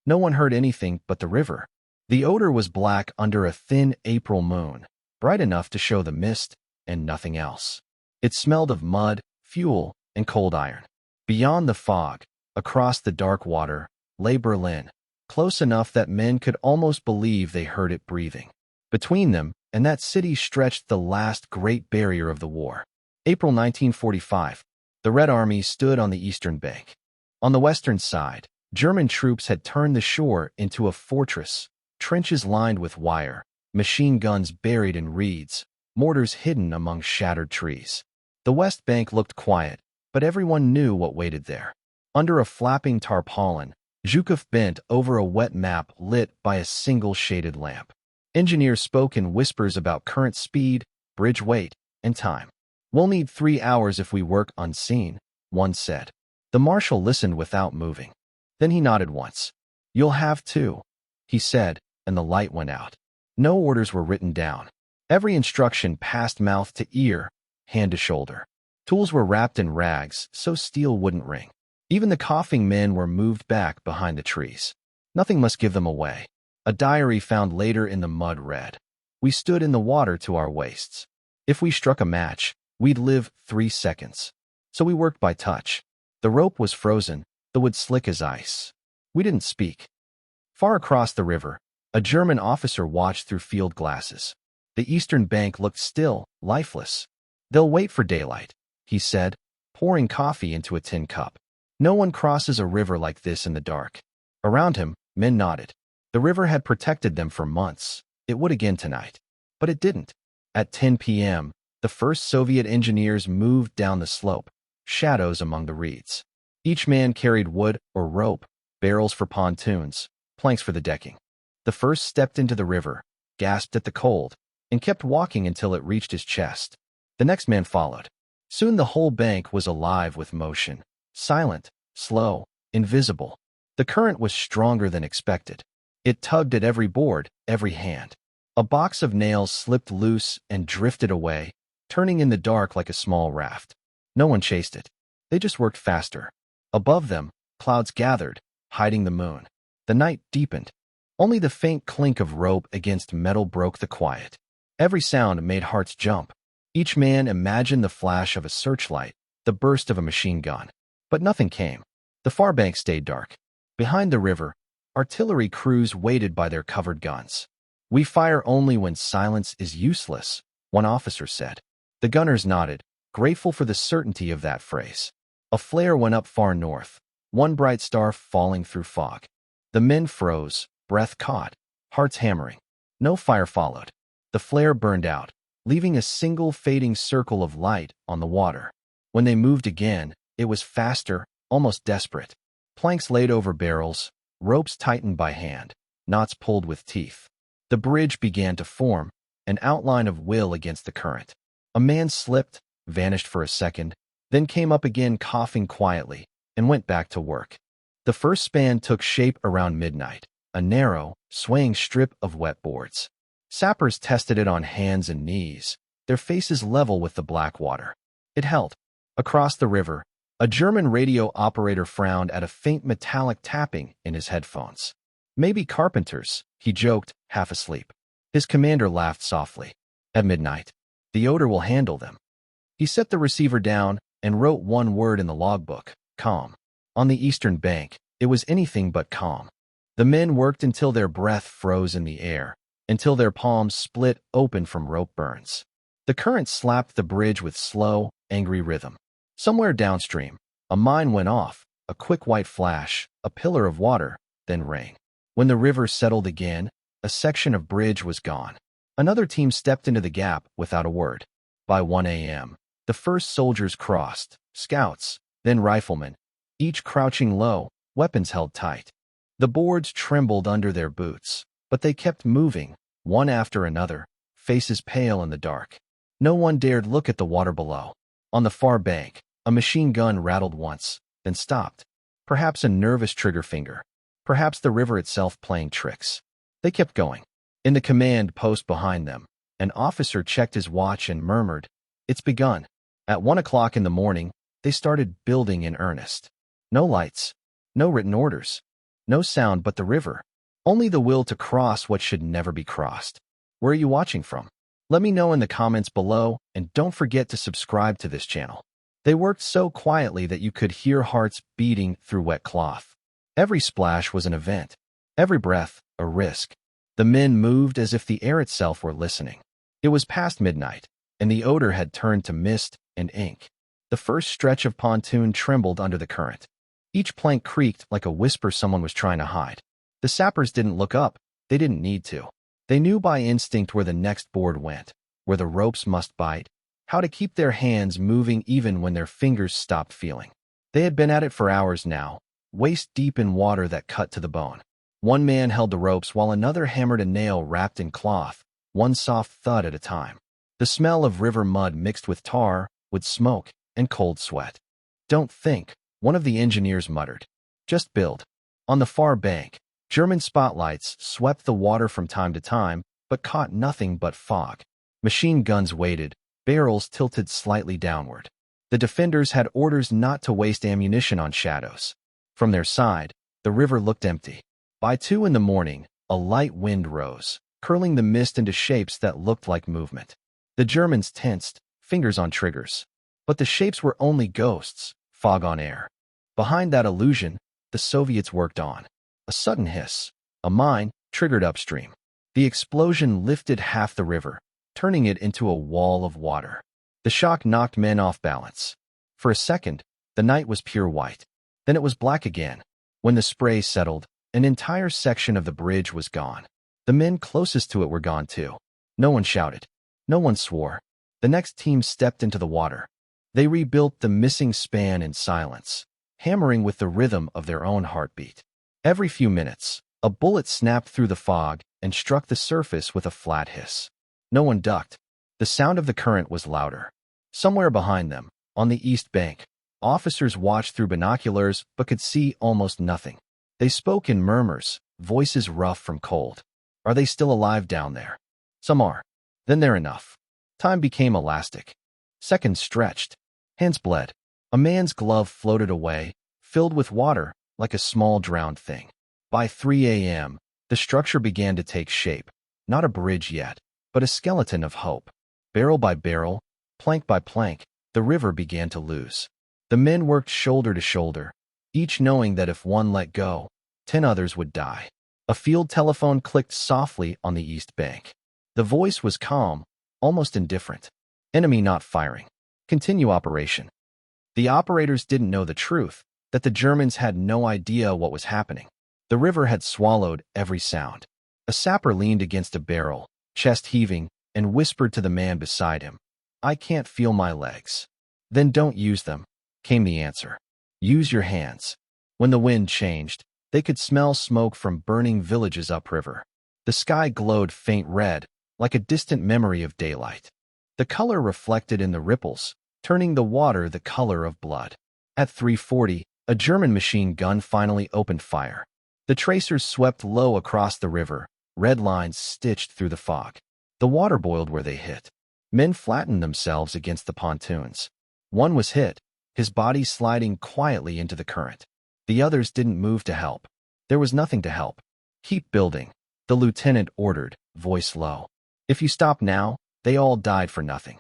No one heard anything but the river. The odor was black under a thin April moon, bright enough to show the mist and nothing else. It smelled of mud, fuel, and cold iron. Beyond the fog, across the dark water, lay Berlin, close enough that men could almost believe they heard it breathing. Between them and that city stretched the last great barrier of the war. April 1945. The Red Army stood on the eastern bank. On the western side, German troops had turned the shore into a fortress, trenches lined with wire, machine guns buried in reeds, mortars hidden among shattered trees. The west bank looked quiet, but everyone knew what waited there. Under a flapping tarpaulin, Zhukov bent over a wet map lit by a single shaded lamp. Engineers spoke in whispers about current speed, bridge weight, and time. "We'll need 3 hours if we work unseen," one said. The marshal listened without moving. Then he nodded once. "You'll have 2, he said, and the light went out. No orders were written down. Every instruction passed mouth to ear, hand to shoulder. Tools were wrapped in rags so steel wouldn't ring. Even the coughing men were moved back behind the trees. Nothing must give them away. A diary found later in the mud read, "We stood in the water to our waists. If we struck a match, we'd live 3 seconds. So we worked by touch. The rope was frozen, the wood slick as ice. We didn't speak." Far across the river, a German officer watched through field glasses. The eastern bank looked still, lifeless. "They'll wait for daylight," he said, pouring coffee into a tin cup. "No one crosses a river like this in the dark." Around him, men nodded. The river had protected them for months. It would again tonight. But it didn't. At 10 p.m., the first Soviet engineers moved down the slope, shadows among the reeds. Each man carried wood or rope, barrels for pontoons, planks for the decking. The first stepped into the river, gasped at the cold, and kept walking until it reached his chest. The next man followed. Soon the whole bank was alive with motion, silent, slow, invisible. The current was stronger than expected. It tugged at every board, every hand. A box of nails slipped loose and drifted away, turning in the dark like a small raft. No one chased it. They just worked faster. Above them, clouds gathered, hiding the moon. The night deepened. Only the faint clink of rope against metal broke the quiet. Every sound made hearts jump. Each man imagined the flash of a searchlight, the burst of a machine gun. But nothing came. The far bank stayed dark. Behind the river, artillery crews waited by their covered guns. "We fire only when silence is useless," one officer said. The gunners nodded, grateful for the certainty of that phrase. A flare went up far north, one bright star falling through fog. The men froze, breath caught, hearts hammering. No fire followed. The flare burned out, leaving a single fading circle of light on the water. When they moved again, it was faster, almost desperate. Planks laid over barrels, ropes tightened by hand, knots pulled with teeth. The bridge began to form, an outline of will against the current. A man slipped, vanished for a second, then came up again coughing quietly, and went back to work. The first span took shape around midnight, a narrow, swaying strip of wet boards. Sappers tested it on hands and knees, their faces level with the black water. It held. Across the river, a German radio operator frowned at a faint metallic tapping in his headphones. "Maybe carpenters," he joked, half asleep. His commander laughed softly. "At midnight, the odor will handle them." He set the receiver down and wrote one word in the logbook: calm. On the eastern bank, it was anything but calm. The men worked until their breath froze in the air, until their palms split open from rope burns. The current slapped the bridge with slow, angry rhythm. Somewhere downstream, a mine went off, a quick white flash, a pillar of water, then rain. When the river settled again, a section of bridge was gone. Another team stepped into the gap without a word. By 1 a.m., the first soldiers crossed, scouts, then riflemen, each crouching low, weapons held tight. The boards trembled under their boots, but they kept moving, one after another, faces pale in the dark. No one dared look at the water below. On the far bank, a machine gun rattled once, then stopped. Perhaps a nervous trigger finger. Perhaps the river itself playing tricks. They kept going. In the command post behind them, an officer checked his watch and murmured, "It's begun." At 1 o'clock in the morning, they started building in earnest. No lights, no written orders, No sound but the river. Only the will to cross what should never be crossed. Where are you watching from? Let me know in the comments below, and don't forget to subscribe to this channel. They worked so quietly that you could hear hearts beating through wet cloth. Every splash was an event. Every breath, a risk. The men moved as if the air itself were listening. It was past midnight, and the odor had turned to mist and ink. The first stretch of pontoon trembled under the current. Each plank creaked like a whisper someone was trying to hide. The sappers didn't look up. They didn't need to. They knew by instinct where the next board went, where the ropes must bite, how to keep their hands moving even when their fingers stopped feeling. They had been at it for hours now, waist deep in water that cut to the bone. One man held the ropes while another hammered a nail wrapped in cloth, one soft thud at a time. The smell of river mud mixed with tar, with smoke, and cold sweat. "Don't think," one of the engineers muttered. "Just build." On the far bank, German spotlights swept the water from time to time, but caught nothing but fog. Machine guns waited, barrels tilted slightly downward. The defenders had orders not to waste ammunition on shadows. From their side, the river looked empty. By 2 in the morning, a light wind rose, curling the mist into shapes that looked like movement. The Germans tensed, fingers on triggers. But the shapes were only ghosts, fog on air. Behind that illusion, the Soviets worked on. A sudden hiss. A mine triggered upstream. The explosion lifted half the river, turning it into a wall of water. The shock knocked men off balance. For a second, the night was pure white. Then it was black again. When the spray settled, an entire section of the bridge was gone. The men closest to it were gone too. No one shouted. No one swore. The next team stepped into the water. They rebuilt the missing span in silence, hammering with the rhythm of their own heartbeat. Every few minutes, a bullet snapped through the fog and struck the surface with a flat hiss. No one ducked. The sound of the current was louder. Somewhere behind them, on the east bank, officers watched through binoculars but could see almost nothing. They spoke in murmurs, voices rough from cold. "Are they still alive down there?" "Some are." "Then they're enough." Time became elastic. Seconds stretched. Hands bled. A man's glove floated away, filled with water, like a small drowned thing. By 3 a.m., the structure began to take shape. Not a bridge yet, but a skeleton of hope. Barrel by barrel, plank by plank, the river began to lose. The men worked shoulder to shoulder, each knowing that if one let go, 10 others would die. A field telephone clicked softly on the east bank. The voice was calm, almost indifferent. "Enemy not firing. Continue operation." The operators didn't know the truth, that the Germans had no idea what was happening. The river had swallowed every sound. A sapper leaned against a barrel, chest heaving, and whispered to the man beside him, "I can't feel my legs." "Then don't use them," came the answer. "Use your hands." When the wind changed, they could smell smoke from burning villages upriver. The sky glowed faint red, like a distant memory of daylight. The color reflected in the ripples, turning the water the color of blood. At 3:40, a German machine gun finally opened fire. The tracers swept low across the river, red lines stitched through the fog. The water boiled where they hit. Men flattened themselves against the pontoons. One was hit, his body sliding quietly into the current. The others didn't move to help. There was nothing to help. "Keep building," the lieutenant ordered, voice low. "If you stop now, they all died for nothing."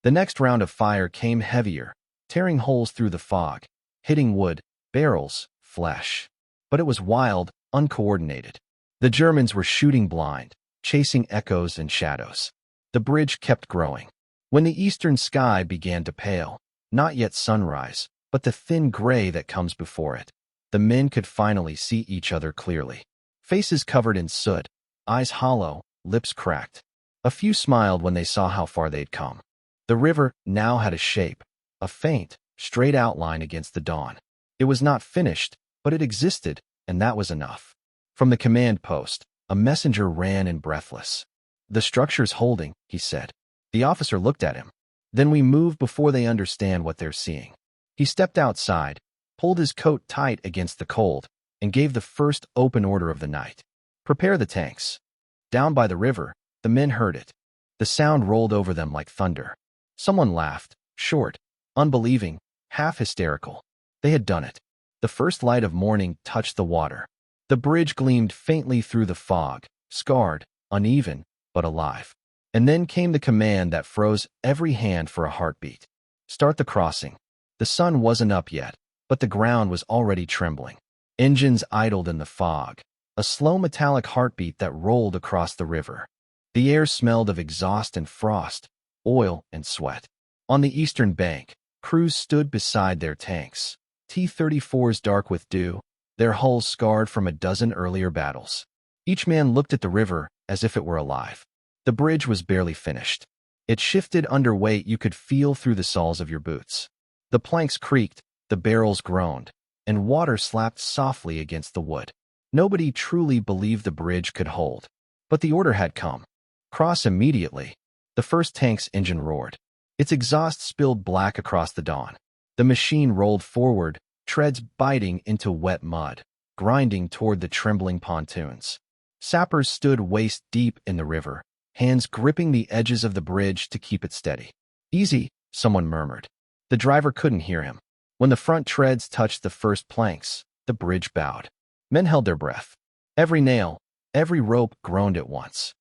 The next round of fire came heavier, tearing holes through the fog, hitting wood, barrels, flesh. But it was wild, uncoordinated. The Germans were shooting blind, chasing echoes and shadows. The bridge kept growing. When the eastern sky began to pale, not yet sunrise, but the thin gray that comes before it, the men could finally see each other clearly. Faces covered in soot, eyes hollow, lips cracked. A few smiled when they saw how far they'd come. The river now had a shape, a faint, straight outline against the dawn. It was not finished, but it existed, and that was enough. From the command post, a messenger ran in breathless. "The structure's holding," he said. The officer looked at him. "Then we move before they understand what they're seeing." He stepped outside, pulled his coat tight against the cold, and gave the first open order of the night. "Prepare the tanks." Down by the river, the men heard it. The sound rolled over them like thunder. Someone laughed, short, unbelieving, half hysterical. They had done it. The first light of morning touched the water. The bridge gleamed faintly through the fog, scarred, uneven, but alive. And then came the command that froze every hand for a heartbeat. Start the crossing. The sun wasn't up yet, but the ground was already trembling. Engines idled in the fog, a slow metallic heartbeat that rolled across the river. The air smelled of exhaust and frost, oil and sweat. On the eastern bank, crews stood beside their tanks, T-34s dark with dew, their hulls scarred from a dozen earlier battles. Each man looked at the river as if it were alive. The bridge was barely finished. It shifted under weight you could feel through the soles of your boots. The planks creaked, the barrels groaned, and water slapped softly against the wood. Nobody truly believed the bridge could hold. But the order had come. Cross immediately. The first tank's engine roared. Its exhaust spilled black across the dawn. The machine rolled forward, treads biting into wet mud, grinding toward the trembling pontoons. Sappers stood waist-deep in the river, hands gripping the edges of the bridge to keep it steady. Easy, someone murmured. The driver couldn't hear him. When the front treads touched the first planks, the bridge bowed. Men held their breath. Every nail, every rope groaned at once.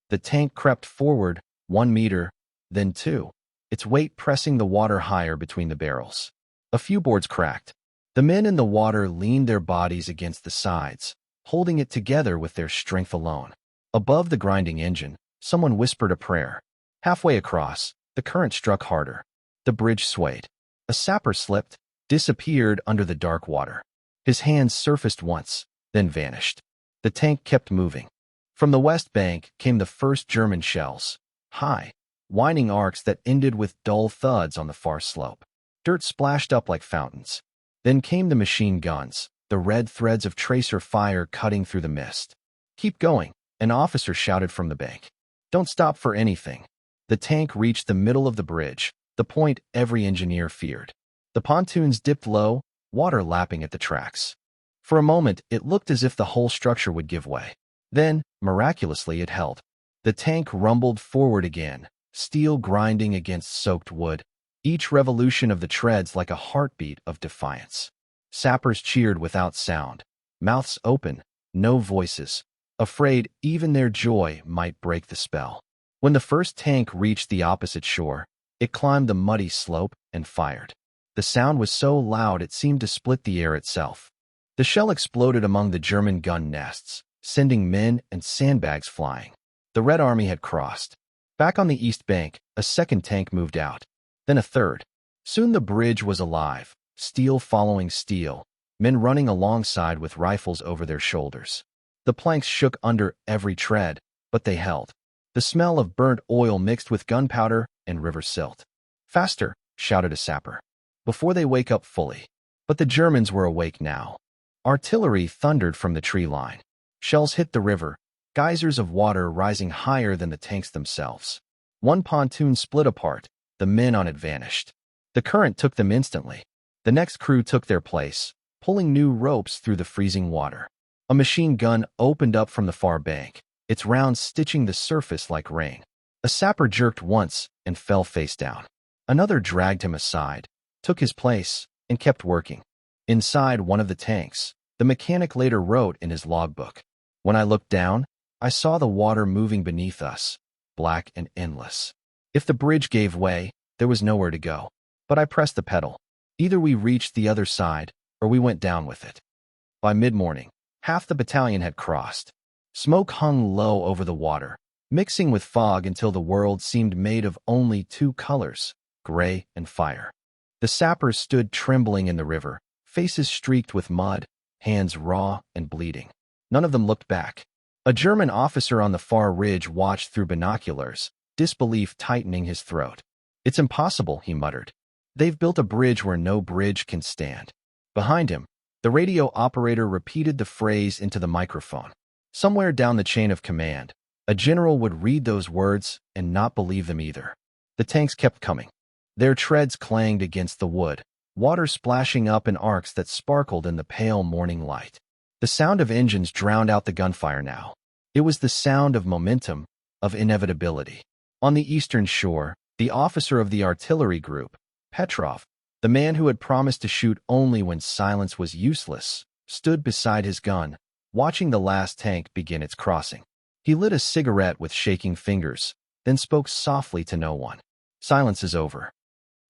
The tank crept forward 1 meter, then 2, its weight pressing the water higher between the barrels. A few boards cracked. The men in the water leaned their bodies against the sides, holding it together with their strength alone. Above the grinding engine, someone whispered a prayer. Halfway across, the current struck harder. The bridge swayed. A sapper slipped, disappeared under the dark water. His hands surfaced once, then vanished. The tank kept moving. From the west bank came the first German shells, high, whining arcs that ended with dull thuds on the far slope. Dirt splashed up like fountains. Then came the machine guns, the red threads of tracer fire cutting through the mist. Keep going, an officer shouted from the bank. Don't stop for anything. The tank reached the middle of the bridge, the point every engineer feared. The pontoons dipped low, water lapping at the tracks. For a moment, it looked as if the whole structure would give way. Then, miraculously, it held. The tank rumbled forward again, steel grinding against soaked wood, each revolution of the treads like a heartbeat of defiance. Sappers cheered without sound, mouths open, no voices, afraid even their joy might break the spell. When the first tank reached the opposite shore, it climbed the muddy slope and fired. The sound was so loud it seemed to split the air itself. The shell exploded among the German gun nests, sending men and sandbags flying. The Red Army had crossed. Back on the east bank, a second tank moved out, then a third. Soon the bridge was alive, steel following steel, men running alongside with rifles over their shoulders. The planks shook under every tread, but they held. The smell of burnt oil mixed with gunpowder and river silt. Faster, shouted a sapper, before they wake up fully. But the Germans were awake now. Artillery thundered from the tree line. Shells hit the river, geysers of water rising higher than the tanks themselves. One pontoon split apart, the men on it vanished. The current took them instantly. The next crew took their place, pulling new ropes through the freezing water. A machine gun opened up from the far bank, its rounds stitching the surface like rain. A sapper jerked once and fell face down. Another dragged him aside, took his place, and kept working. Inside one of the tanks, the mechanic later wrote in his logbook, "When I looked down, I saw the water moving beneath us, black and endless. If the bridge gave way, there was nowhere to go. But I pressed the pedal. Either we reached the other side, or we went down with it." By mid-morning, half the battalion had crossed. Smoke hung low over the water, mixing with fog until the world seemed made of only two colors, gray and fire. The sappers stood trembling in the river, faces streaked with mud, hands raw and bleeding. None of them looked back. A German officer on the far ridge watched through binoculars, disbelief tightening his throat. "It's impossible," he muttered. "They've built a bridge where no bridge can stand." Behind him, the radio operator repeated the phrase into the microphone. Somewhere down the chain of command, a general would read those words and not believe them either. The tanks kept coming. Their treads clanged against the wood, water splashing up in arcs that sparkled in the pale morning light. The sound of engines drowned out the gunfire now. It was the sound of momentum, of inevitability. On the eastern shore, the officer of the artillery group, Petrov, the man who had promised to shoot only when silence was useless, stood beside his gun, watching the last tank begin its crossing. He lit a cigarette with shaking fingers, then spoke softly to no one. Silence is over.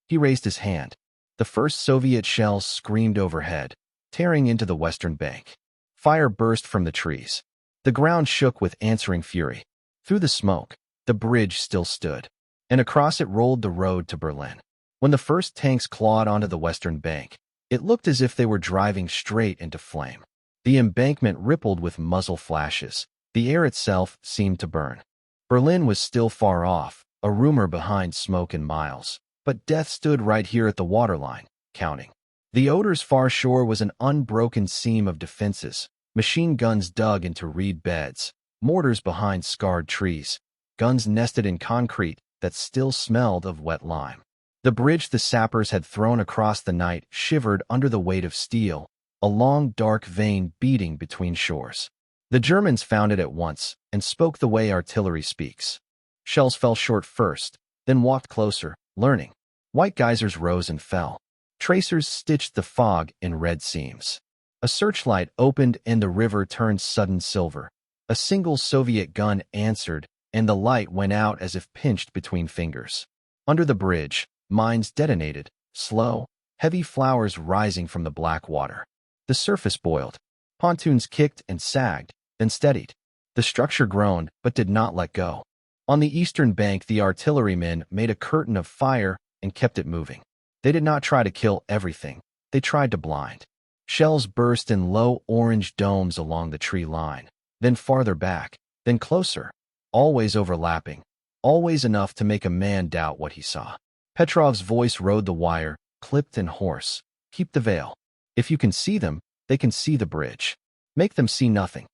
He raised his hand. The first Soviet shells screamed overhead, tearing into the western bank. Fire burst from the trees. The ground shook with answering fury. Through the smoke, the bridge still stood, and across it rolled the road to Berlin. When the first tanks clawed onto the western bank, it looked as if they were driving straight into flame. The embankment rippled with muzzle flashes. The air itself seemed to burn. Berlin was still far off, a rumor behind smoke and miles, but death stood right here at the waterline, counting. The Oder's far shore was an unbroken seam of defenses, machine guns dug into reed beds, mortars behind scarred trees, guns nested in concrete that still smelled of wet lime. The bridge the sappers had thrown across the night shivered under the weight of steel, a long dark vein beating between shores. The Germans found it at once and spoke the way artillery speaks. Shells fell short first, then walked closer, learning. White geysers rose and fell. Tracers stitched the fog in red seams. A searchlight opened and the river turned sudden silver. A single Soviet gun answered, and the light went out as if pinched between fingers. Under the bridge, mines detonated, slow, heavy flowers rising from the black water. The surface boiled. Pontoons kicked and sagged, then steadied. The structure groaned, but did not let go. On the eastern bank, the artillerymen made a curtain of fire and kept it moving. They did not try to kill everything. They tried to blind. Shells burst in low orange domes along the tree line, then farther back, then closer, always overlapping, always enough to make a man doubt what he saw. Petrov's voice rode the wire, clipped and hoarse. Keep the veil. If you can see them, they can see the bridge. Make them see nothing.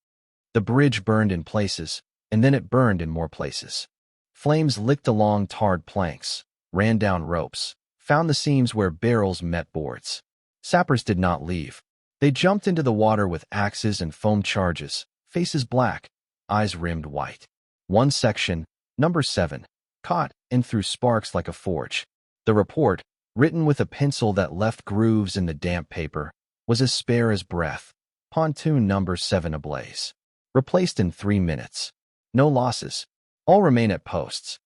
The bridge burned in places, and then it burned in more places. Flames licked along tarred planks, ran down ropes, found the seams where barrels met boards. Sappers did not leave. They jumped into the water with axes and foam charges, faces black, eyes rimmed white. One section, number 7, caught and threw sparks like a forge. The report, written with a pencil that left grooves in the damp paper, was as spare as breath. Pontoon number 7 ablaze. Replaced in 3 minutes. No losses. All remain at posts.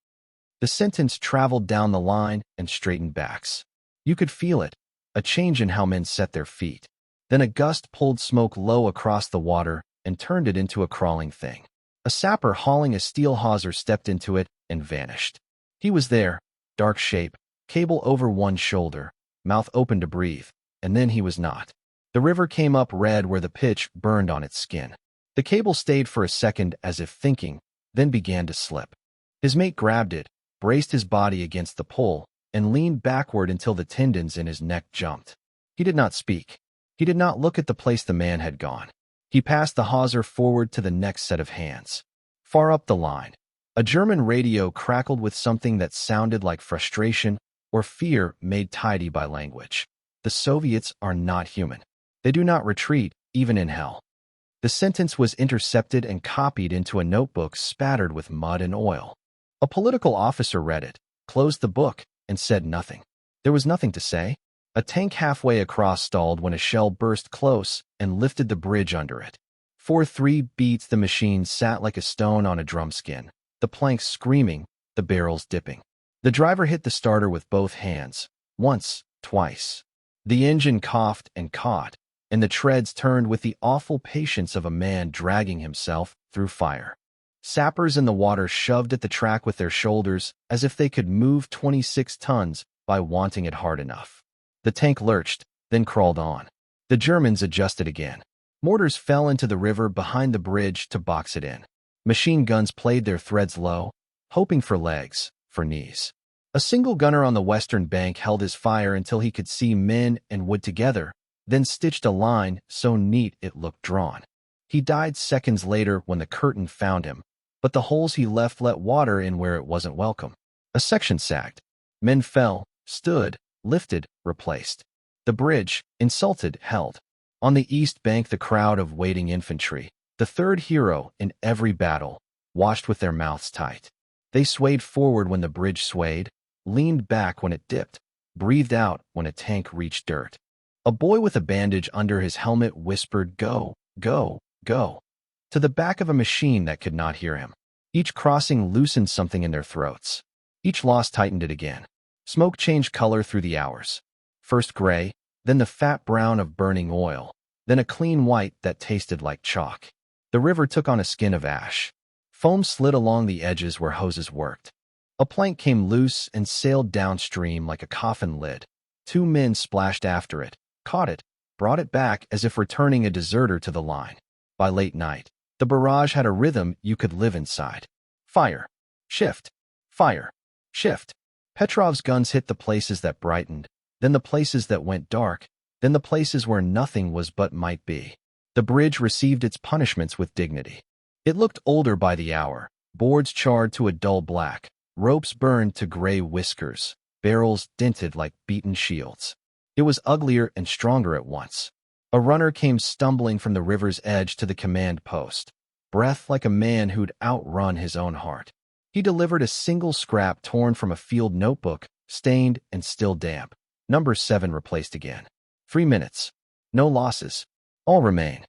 The sentence traveled down the line and straightened backs. You could feel it, a change in how men set their feet. Then a gust pulled smoke low across the water and turned it into a crawling thing. A sapper hauling a steel hawser stepped into it and vanished. He was there, dark shape, cable over one shoulder, mouth open to breathe, and then he was not. The river came up red where the pitch burned on its skin. The cable stayed for a second as if thinking, then began to slip. His mate grabbed it, braced his body against the pull, and leaned backward until the tendons in his neck jumped. He did not speak. He did not look at the place the man had gone. He passed the hawser forward to the next set of hands. Far up the line, a German radio crackled with something that sounded like frustration or fear made tidy by language. The Soviets are not human. They do not retreat, even in hell. The sentence was intercepted and copied into a notebook spattered with mud and oil. A political officer read it, closed the book, and said nothing. There was nothing to say. A tank halfway across stalled when a shell burst close and lifted the bridge under it. For 3 beats the machine sat like a stone on a drum skin, the planks screaming, the barrels dipping. The driver hit the starter with both hands, once, twice. The engine coughed and caught, and the treads turned with the awful patience of a man dragging himself through fire. Sappers in the water shoved at the track with their shoulders as if they could move 26 tons by wanting it hard enough. The tank lurched, then crawled on. The Germans adjusted again. Mortars fell into the river behind the bridge to box it in. Machine guns played their threads low, hoping for legs, for knees. A single gunner on the western bank held his fire until he could see men and wood together, then stitched a line so neat it looked drawn. He died seconds later when the curtain found him, but the holes he left let water in where it wasn't welcome. A section sagged. Men fell, stood, lifted, replaced. The bridge, insulted, held. On the east bank the crowd of waiting infantry, the third hero in every battle, watched with their mouths tight. They swayed forward when the bridge swayed, leaned back when it dipped, breathed out when a tank reached dirt. A boy with a bandage under his helmet whispered, "Go, go, Go. To the back of a machine that could not hear him. Each crossing loosened something in their throats. Each loss tightened it again. Smoke changed color through the hours. First gray, then the fat brown of burning oil, then a clean white that tasted like chalk. The river took on a skin of ash. Foam slid along the edges where hoses worked. A plank came loose and sailed downstream like a coffin lid. Two men splashed after it, caught it, brought it back as if returning a deserter to the line. By late night, the barrage had a rhythm you could live inside. Fire. Shift. Fire. Shift. Petrov's guns hit the places that brightened, then the places that went dark, then the places where nothing was but might be. The bridge received its punishments with dignity. It looked older by the hour, boards charred to a dull black, ropes burned to gray whiskers, barrels dented like beaten shields. It was uglier and stronger at once. A runner came stumbling from the river's edge to the command post, breath like a man who'd outrun his own heart. He delivered a single scrap torn from a field notebook, stained and still damp. Number 7 replaced again. 3 minutes. No losses. All remain.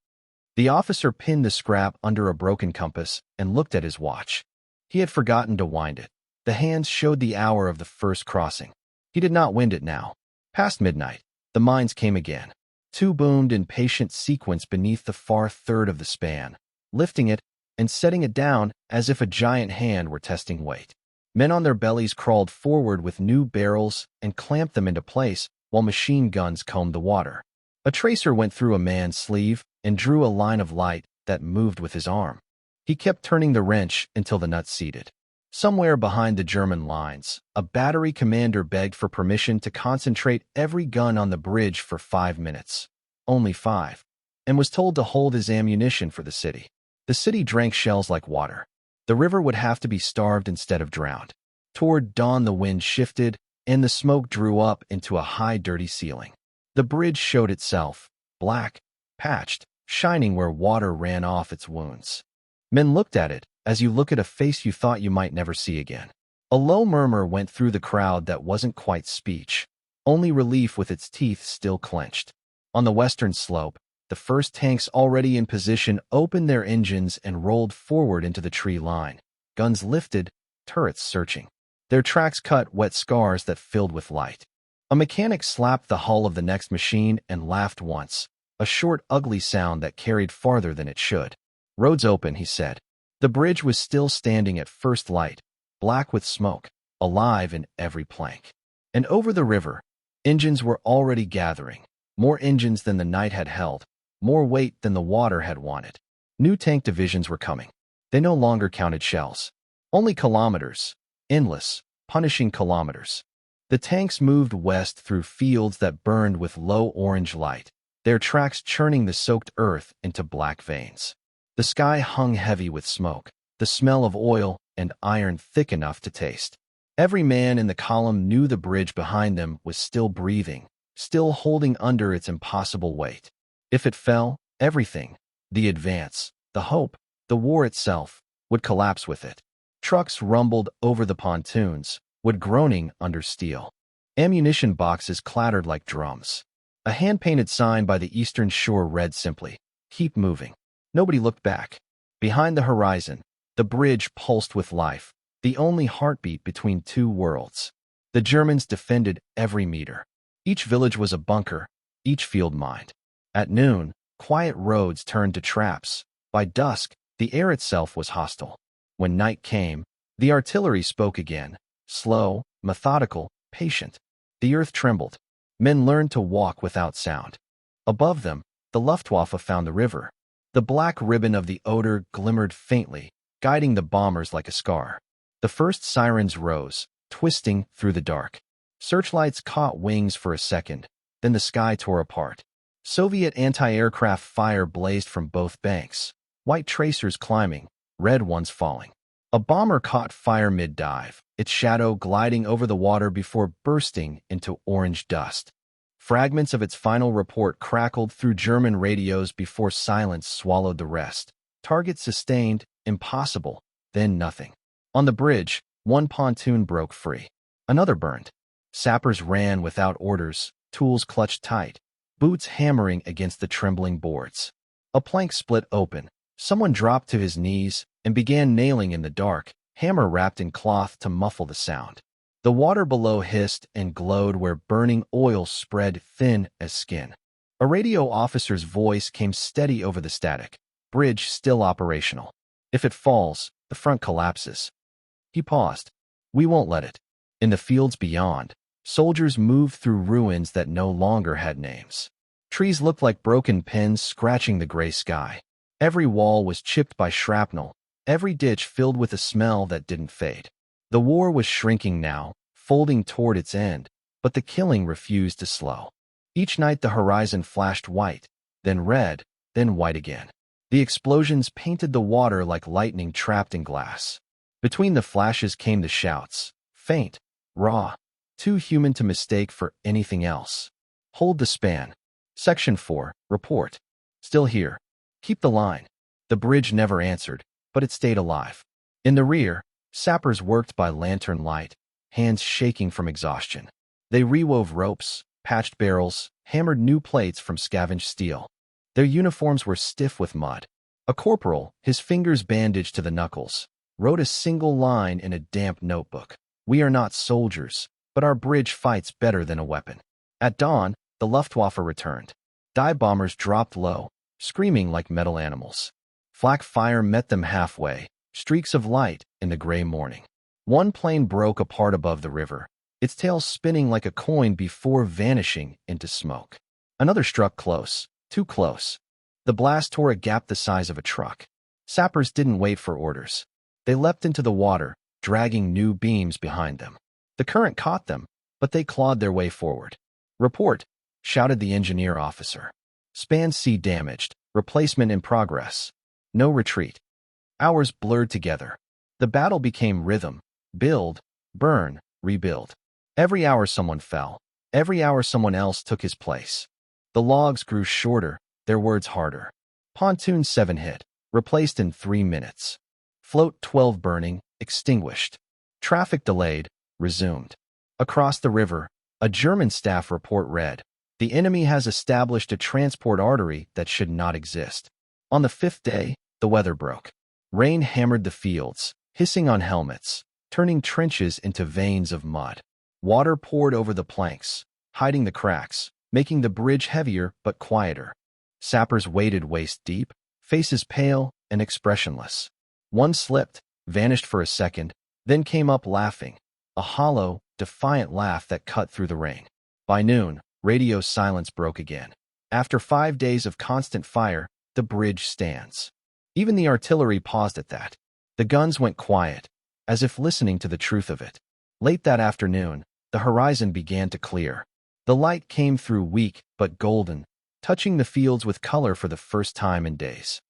The officer pinned the scrap under a broken compass and looked at his watch. He had forgotten to wind it. The hands showed the hour of the first crossing. He did not wind it now. Past midnight, the mines came again. Two boomed in patient sequence beneath the far third of the span, lifting it and setting it down as if a giant hand were testing weight. Men on their bellies crawled forward with new barrels and clamped them into place while machine guns combed the water. A tracer went through a man's sleeve and drew a line of light that moved with his arm. He kept turning the wrench until the nut seated. Somewhere behind the German lines, a battery commander begged for permission to concentrate every gun on the bridge for 5 minutes. Only 5. And was told to hold his ammunition for the city. The city drank shells like water. The river would have to be starved instead of drowned. Toward dawn the wind shifted, and the smoke drew up into a high dirty ceiling. The bridge showed itself, black, patched, shining where water ran off its wounds. Men looked at it, as you look at a face you thought you might never see again. A low murmur went through the crowd that wasn't quite speech, only relief with its teeth still clenched. On the western slope, the first tanks already in position opened their engines and rolled forward into the tree line, guns lifted, turrets searching. Their tracks cut wet scars that filled with light. A mechanic slapped the hull of the next machine and laughed once, a short, ugly sound that carried farther than it should. Roads open, he said. The bridge was still standing at first light, black with smoke, alive in every plank. And over the river, engines were already gathering, more engines than the night had held, more weight than the water had wanted. New tank divisions were coming. They no longer counted shells. Only kilometers, endless, punishing kilometers. The tanks moved west through fields that burned with low orange light, their tracks churning the soaked earth into black veins. The sky hung heavy with smoke, the smell of oil and iron thick enough to taste. Every man in the column knew the bridge behind them was still breathing, still holding under its impossible weight. If it fell, everything, the advance, the hope, the war itself, would collapse with it. Trucks rumbled over the pontoons, would groaning under steel. Ammunition boxes clattered like drums. A hand-painted sign by the eastern shore read simply, "Keep moving." Nobody looked back. Behind the horizon, the bridge pulsed with life, the only heartbeat between two worlds. The Germans defended every meter. Each village was a bunker, each field mined. At noon, quiet roads turned to traps. By dusk, the air itself was hostile. When night came, the artillery spoke again, slow, methodical, patient. The earth trembled. Men learned to walk without sound. Above them, the Luftwaffe found the river. The black ribbon of the Oder glimmered faintly, guiding the bombers like a scar. The first sirens rose, twisting through the dark. Searchlights caught wings for a second, then the sky tore apart. Soviet anti-aircraft fire blazed from both banks, white tracers climbing, red ones falling. A bomber caught fire mid-dive, its shadow gliding over the water before bursting into orange dust. Fragments of its final report crackled through German radios before silence swallowed the rest. Target sustained, impossible, then nothing. On the bridge, one pontoon broke free. Another burned. Sappers ran without orders, tools clutched tight, boots hammering against the trembling boards. A plank split open. Someone dropped to his knees and began nailing in the dark, hammer wrapped in cloth to muffle the sound. The water below hissed and glowed where burning oil spread thin as skin. A radio officer's voice came steady over the static. Bridge still operational. If it falls, the front collapses. He paused. We won't let it. In the fields beyond, soldiers moved through ruins that no longer had names. Trees looked like broken pins scratching the gray sky. Every wall was chipped by shrapnel, every ditch filled with a smell that didn't fade. The war was shrinking now, folding toward its end, but the killing refused to slow. Each night the horizon flashed white, then red, then white again. The explosions painted the water like lightning trapped in glass. Between the flashes came the shouts, faint, raw, too human to mistake for anything else. Hold the span. Section 4, report. Still here. Keep the line. The bridge never answered, but it stayed alive. In the rear, sappers worked by lantern light, hands shaking from exhaustion. They rewove ropes, patched barrels, hammered new plates from scavenged steel. Their uniforms were stiff with mud. A corporal, his fingers bandaged to the knuckles, wrote a single line in a damp notebook. We are not soldiers, but our bridge fights better than a weapon. At dawn, the Luftwaffe returned. Dive bombers dropped low, screaming like metal animals. Flak fire met them halfway, streaks of light in the gray morning. One plane broke apart above the river, its tail spinning like a coin before vanishing into smoke. Another struck close, too close. The blast tore a gap the size of a truck. Sappers didn't wait for orders. They leapt into the water, dragging new beams behind them. The current caught them, but they clawed their way forward. Report, shouted the engineer officer. Span C damaged, replacement in progress. No retreat. Hours blurred together. The battle became rhythm. Build, burn, rebuild. Every hour someone fell. Every hour someone else took his place. The logs grew shorter, their words harder. Pontoon 7 hit, replaced in 3 minutes. Float 12 burning, extinguished. Traffic delayed, resumed. Across the river, a German staff report read, the enemy has established a transport artery that should not exist. On the 5th day, the weather broke. Rain hammered the fields, hissing on helmets, turning trenches into veins of mud. Water poured over the planks, hiding the cracks, making the bridge heavier but quieter. Sappers waded waist deep, faces pale and expressionless. One slipped, vanished for a second, then came up laughing, a hollow, defiant laugh that cut through the rain. By noon, radio silence broke again. After 5 days of constant fire, the bridge stands. Even the artillery paused at that. The guns went quiet, as if listening to the truth of it. Late that afternoon, the horizon began to clear. The light came through weak but golden, touching the fields with color for the first time in days.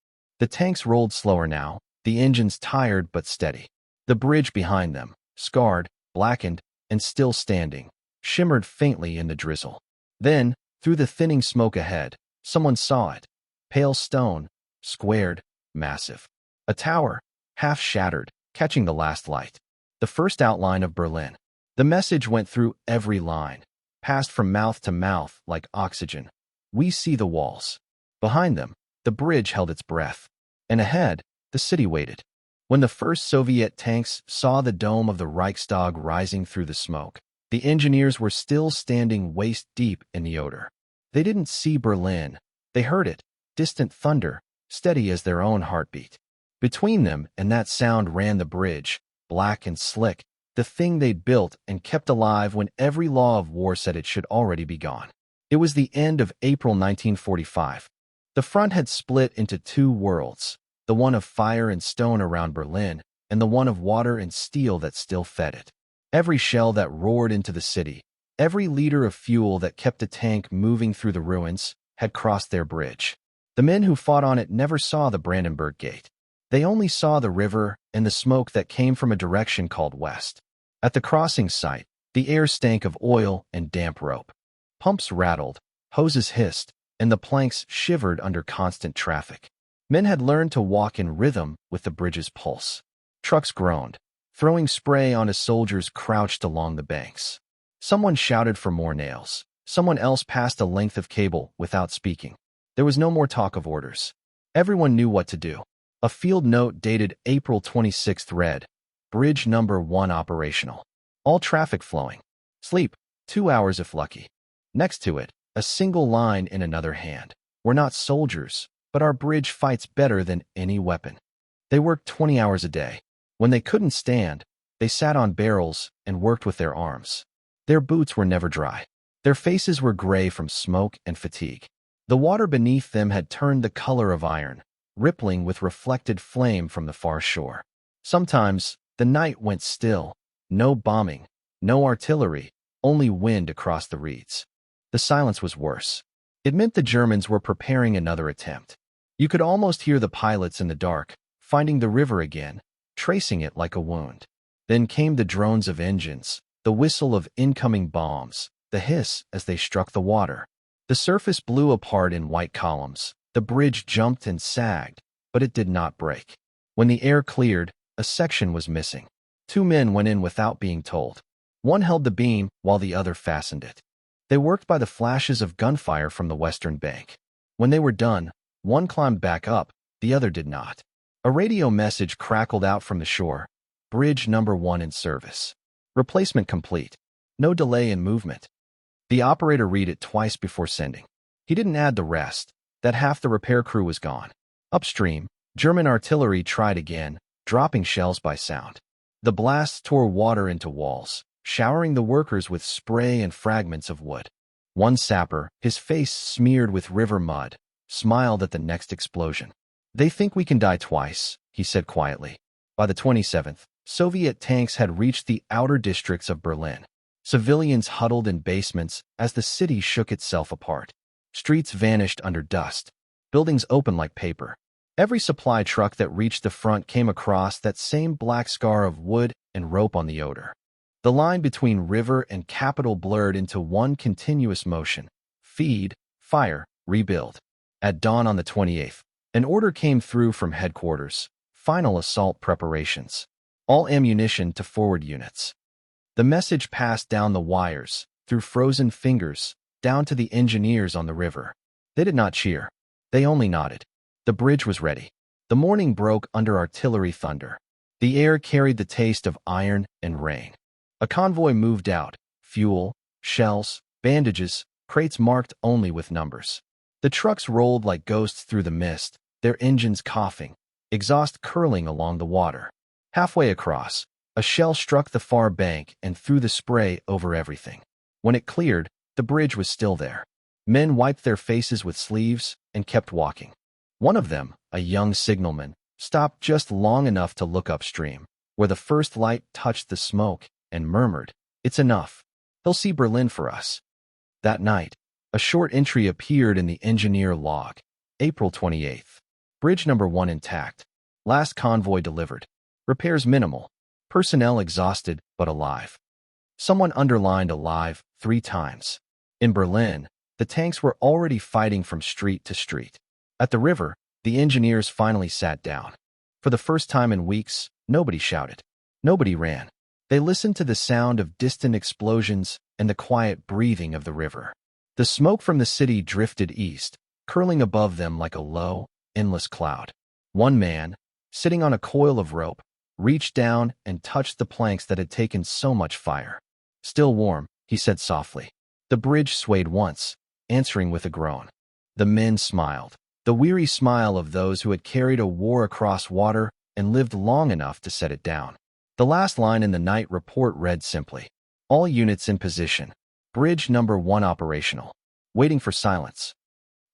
The tanks rolled slower now, the engines tired but steady. The bridge behind them, scarred, blackened, and still standing, shimmered faintly in the drizzle. Then, through the thinning smoke ahead, someone saw it. Pale stone, squared, massive. A tower, half shattered, catching the last light. The first outline of Berlin. The message went through every line, passed from mouth to mouth like oxygen. We see the walls. Behind them, the bridge held its breath. And ahead, the city waited. When the first Soviet tanks saw the dome of the Reichstag rising through the smoke, the engineers were still standing waist-deep in the odor. They didn't see Berlin. They heard it, distant thunder, steady as their own heartbeat. Between them and that sound ran the bridge, black and slick, the thing they'd built and kept alive when every law of war said it should already be gone. It was the end of April 1945. The front had split into 2 worlds, the one of fire and stone around Berlin, and the one of water and steel that still fed it. Every shell that roared into the city, every liter of fuel that kept a tank moving through the ruins, had crossed their bridge. The men who fought on it never saw the Brandenburg Gate. They only saw the river and the smoke that came from a direction called west. At the crossing site, the air stank of oil and damp rope. Pumps rattled, hoses hissed, and the planks shivered under constant traffic. Men had learned to walk in rhythm with the bridge's pulse. Trucks groaned, throwing spray onto soldiers crouched along the banks. Someone shouted for more nails. Someone else passed a length of cable without speaking. There was no more talk of orders. Everyone knew what to do. A field note dated April 26th read, Bridge number 1 operational. All traffic flowing. Sleep, 2 hours if lucky. Next to it, a single line in another hand. We're not soldiers, but our bridge fights better than any weapon. They worked 20 hours a day. When they couldn't stand, they sat on barrels and worked with their arms. Their boots were never dry. Their faces were gray from smoke and fatigue. The water beneath them had turned the color of iron, rippling with reflected flame from the far shore. Sometimes, the night went still. No bombing, no artillery, only wind across the reeds. The silence was worse. It meant the Germans were preparing another attempt. You could almost hear the pilots in the dark, finding the river again, tracing it like a wound. Then came the drones of engines, the whistle of incoming bombs, the hiss as they struck the water. The surface blew apart in white columns. The bridge jumped and sagged, but it did not break. When the air cleared, a section was missing. 2 men went in without being told. One held the beam while the other fastened it. They worked by the flashes of gunfire from the western bank. When they were done, one climbed back up, the other did not. A radio message crackled out from the shore. Bridge number 1 in service. Replacement complete. No delay in movement. The operator read it twice before sending. He didn't add the rest, that half the repair crew was gone. Upstream, German artillery tried again, dropping shells by sound. The blasts tore water into walls, showering the workers with spray and fragments of wood. One sapper, his face smeared with river mud, smiled at the next explosion. They think we can die twice, he said quietly. By the 27th, Soviet tanks had reached the outer districts of Berlin. Civilians huddled in basements as the city shook itself apart. Streets vanished under dust. Buildings opened like paper. Every supply truck that reached the front came across that same black scar of wood and rope on the Oder. The line between river and capital blurred into one continuous motion. Feed, fire, rebuild. At dawn on the 28th, an order came through from headquarters. Final assault preparations. All ammunition to forward units. The message passed down the wires, through frozen fingers, down to the engineers on the river. They did not cheer. They only nodded. The bridge was ready. The morning broke under artillery thunder. The air carried the taste of iron and rain. A convoy moved out. Fuel, shells, bandages, crates marked only with numbers. The trucks rolled like ghosts through the mist, their engines coughing, exhaust curling along the water. Halfway across, a shell struck the far bank and threw the spray over everything. When it cleared, the bridge was still there. Men wiped their faces with sleeves and kept walking. One of them, a young signalman, stopped just long enough to look upstream, where the first light touched the smoke, and murmured, "It's enough. They'll see Berlin for us." That night, a short entry appeared in the engineer log. April 28th. Bridge number 1 intact. Last convoy delivered. Repairs minimal. Personnel exhausted but alive. Someone underlined alive 3 times. In Berlin, the tanks were already fighting from street to street. At the river, the engineers finally sat down. For the first time in weeks, nobody shouted. Nobody ran. They listened to the sound of distant explosions and the quiet breathing of the river. The smoke from the city drifted east, curling above them like a low, endless cloud. One man, sitting on a coil of rope, reached down and touched the planks that had taken so much fire. "Still warm," he said softly. The bridge swayed once, answering with a groan. The men smiled. The weary smile of those who had carried a war across water and lived long enough to set it down. The last line in the night report read simply, "All units in position. Bridge number 1 operational." Waiting for silence.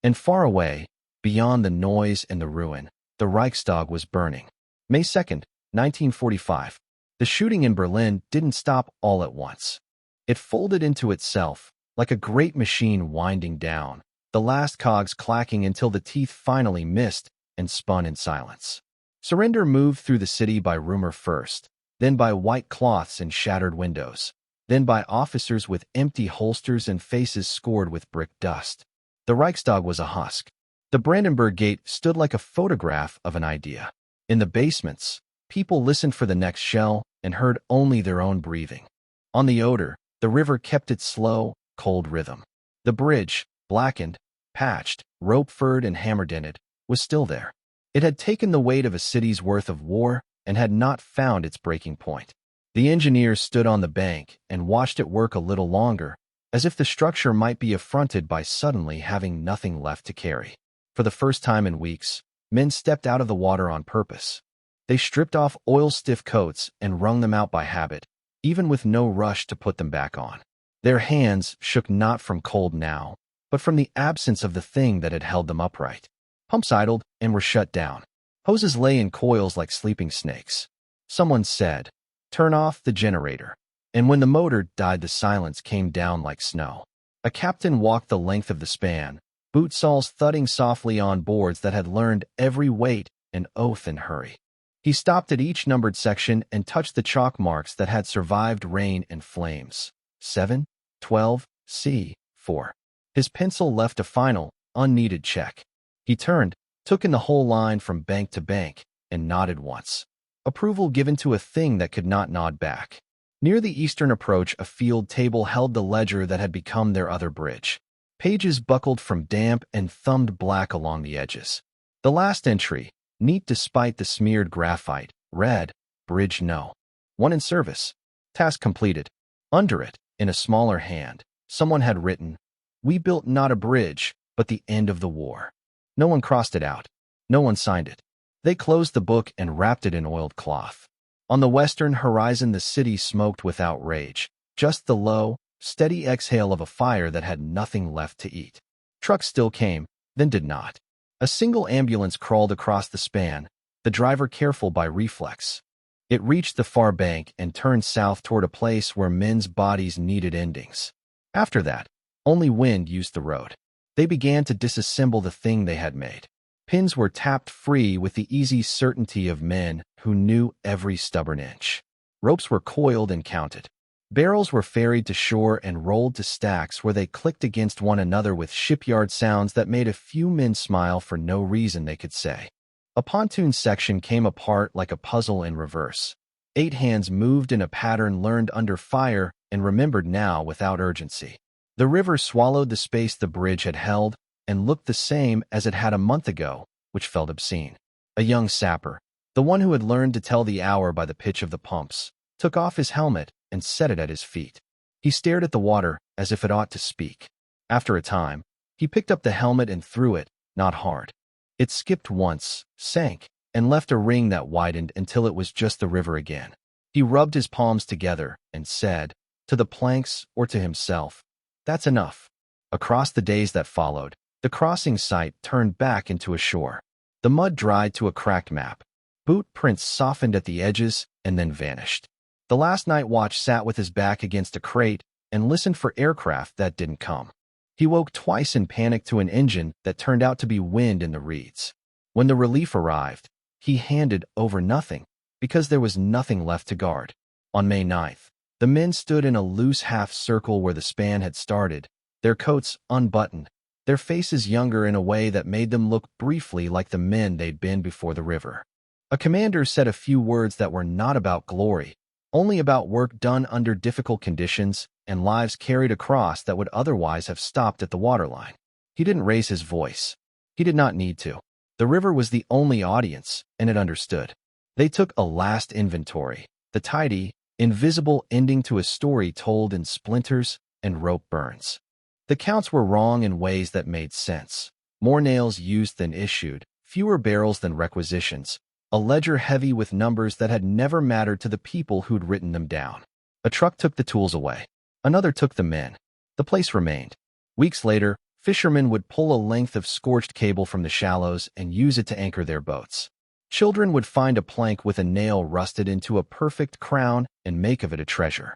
And far away, beyond the noise and the ruin, the Reichstag was burning. May 2nd, 1945. The shooting in Berlin didn't stop all at once. It folded into itself, like a great machine winding down, the last cogs clacking until the teeth finally missed and spun in silence. Surrender moved through the city by rumor first, then by white cloths and shattered windows, then by officers with empty holsters and faces scored with brick dust. The Reichstag was a husk. The Brandenburg Gate stood like a photograph of an idea. In the basements, people listened for the next shell and heard only their own breathing. On the Oder, the river kept its slow, cold rhythm. The bridge, blackened, patched, rope-furred and hammer-dented, was still there. It had taken the weight of a city's worth of war and had not found its breaking point. The engineers stood on the bank and watched it work a little longer, as if the structure might be affronted by suddenly having nothing left to carry. For the first time in weeks, men stepped out of the water on purpose. They stripped off oil-stiff coats and wrung them out by habit, even with no rush to put them back on. Their hands shook not from cold now, but from the absence of the thing that had held them upright. Pumps idled and were shut down. Hoses lay in coils like sleeping snakes. Someone said, "Turn off the generator." And when the motor died, the silence came down like snow. A captain walked the length of the span, boot soles thudding softly on boards that had learned every weight and oath and hurry. He stopped at each numbered section and touched the chalk marks that had survived rain and flames. 7, 12, C, 4. His pencil left a final, unneeded check. He turned, took in the whole line from bank to bank, and nodded once. Approval given to a thing that could not nod back. Near the eastern approach, a field table held the ledger that had become their other bridge. Pages buckled from damp and thumbed black along the edges. The last entry, neat despite the smeared graphite, read, "Bridge No. 1 in service. Task completed." Under it, in a smaller hand, someone had written, "We built not a bridge, but the end of the war." No one crossed it out. No one signed it. They closed the book and wrapped it in oiled cloth. On the western horizon, the city smoked without rage, just the low, steady exhale of a fire that had nothing left to eat. Trucks still came, then did not. A single ambulance crawled across the span, the driver careful by reflex. It reached the far bank and turned south toward a place where men's bodies needed endings. After that, only wind used the road. They began to disassemble the thing they had made. Pins were tapped free with the easy certainty of men who knew every stubborn inch. Ropes were coiled and counted. Barrels were ferried to shore and rolled to stacks where they clicked against one another with shipyard sounds that made a few men smile for no reason they could say. A pontoon section came apart like a puzzle in reverse. 8 hands moved in a pattern learned under fire and remembered now without urgency. The river swallowed the space the bridge had held and looked the same as it had a month ago, which felt obscene. A young sapper, the one who had learned to tell the hour by the pitch of the pumps, took off his helmet and set it at his feet. He stared at the water as if it ought to speak. After a time, he picked up the helmet and threw it, not hard. It skipped once, sank, and left a ring that widened until it was just the river again. He rubbed his palms together and said, to the planks or to himself, "That's enough." Across the days that followed, the crossing site turned back into a shore. The mud dried to a cracked map. Boot prints softened at the edges and then vanished. The last night watch sat with his back against a crate and listened for aircraft that didn't come. He woke twice in panic to an engine that turned out to be wind in the reeds. When the relief arrived, he handed over nothing because there was nothing left to guard. On May 9th, the men stood in a loose half circle where the span had started, their coats unbuttoned, their faces younger in a way that made them look briefly like the men they'd been before the river. A commander said a few words that were not about glory, only about work done under difficult conditions and lives carried across that would otherwise have stopped at the waterline. He didn't raise his voice. He did not need to. The river was the only audience, and it understood. They took a last inventory, the tidy, invisible ending to a story told in splinters and rope burns. The counts were wrong in ways that made sense. More nails used than issued, fewer barrels than requisitions, a ledger heavy with numbers that had never mattered to the people who'd written them down. A truck took the tools away. Another took the men. The place remained. Weeks later, fishermen would pull a length of scorched cable from the shallows and use it to anchor their boats. Children would find a plank with a nail rusted into a perfect crown and make of it a treasure.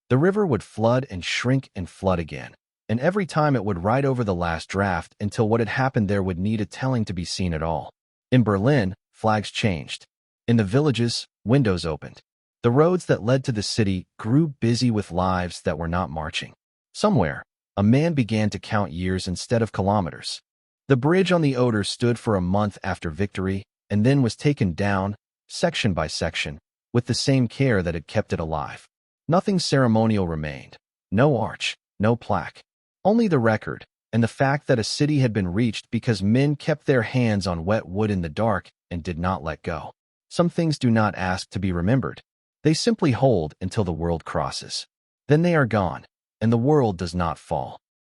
The river would flood and shrink and flood again, and every time it would ride over the last draft until what had happened there would need a telling to be seen at all. In Berlin, flags changed. In the villages, windows opened. The roads that led to the city grew busy with lives that were not marching. Somewhere, a man began to count years instead of kilometers. The bridge on the Oder stood for a month after victory and then was taken down, section by section, with the same care that had kept it alive. Nothing ceremonial remained. No arch, no plaque. Only the record, and the fact that a city had been reached because men kept their hands on wet wood in the dark and did not let go. Some things do not ask to be remembered. They simply hold until the world crosses. Then they are gone, and the world does not fall.